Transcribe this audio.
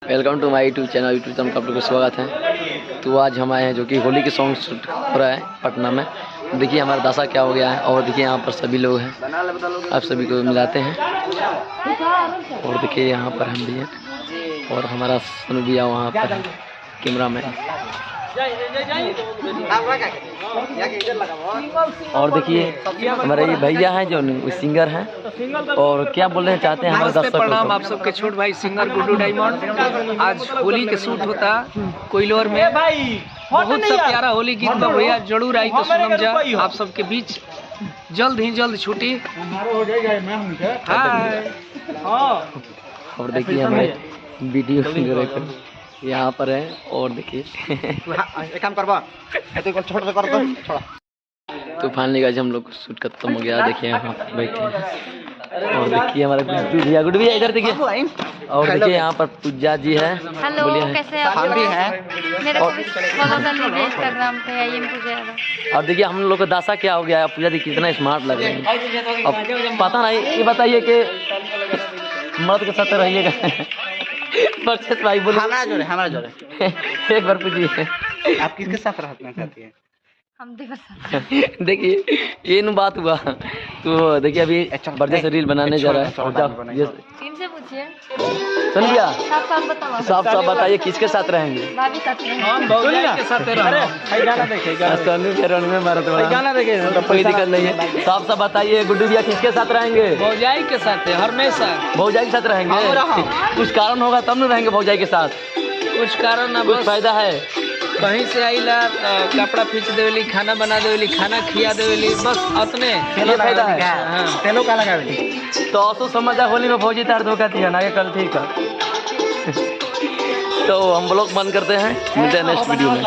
Welcome to my YouTube channel का आप लोगों को स्वागत है। तो आज हम आए हैं जो कि होली के सॉन्ग शूट हो रहा है पटना में। देखिए हमारा दशा क्या हो गया है और देखिए यहाँ पर सभी लोग हैं, आप सभी को मिलाते हैं। और देखिए यहाँ पर हम भी हैं और हमारा सुन भी वहाँ पर कैमरा में। और देखिए हमारे ये भैया हैं जो सिंगर हैं और क्या बोलना चाहते हैं हमारे दर्शकों को। प्रणाम आप सबके छोट भाई सिंगर गुड्डू डायमंड। आज होली के शूट होता कोइलोर में, बहुत सा प्यारा होली गीत बा भैया, जरूर आई तो सुनम जा आप सबके बीच जल्द ही जल्द छुट्टी। और देखिए हमारे वीडियो यहाँ पर है और देखिए काम करवा तो फाइनली गाइस हम लोग शूट खत्म हो गया। देखिए यहाँ पर बैठे हैं और देखिए हमारा गुड भैया इधर देखिए। और देखिए यहाँ पर पूजा जी है। हेलो, कैसे हैं? हम भी हैं। मेरे को भी फॉलो कर लीजिए इंस्टाग्राम पे आईएम पूजा। और देखिए हम लोग का दासा क्या हो गया है। पूजा जी कितना स्मार्ट लग रहे हैं। अब पता नहीं ये बताइए कि मर्द के साथ रहिएगा। बरसत भाई बोले हमारा जोड़े एक बार पूछिए आप किसके साथ रहना चाहती हैं? हम दिवस देखिए ये न बात हुआ। तो देखिए अभी बर्थडे से रील बनाने जा रहा है। टीम से पूछिए। सुन लिया साफ बताओ। साफ बताइए किसके साथ रहेंगे। भाभी साथ में। हम भौजाई के साथ गाना देखेगा, गाना देखेगा, कोई दिक्कत नहीं है। साफ बताइए गुड्डू भैया किसके साथ रहेंगे। भौजाई के साथ हमेशा भौजाई के साथ रहेंगे। कुछ कारण होगा तब न रहेंगे भौजाई के साथ। कुछ कारण ना, कुछ फायदा है। कहीं से आईला कपड़ा खींच देवेली, खाना बना देवेली, खाना खिया देवेली, बस उतने ये फायदा है। तेलों का लगावे तो असो समझा होली में भौजी तार धोखा थी ना, ये कल ठीक है। तो हम ब्लॉग बंद करते हैं, मिलते हैं नेक्स्ट वीडियो में।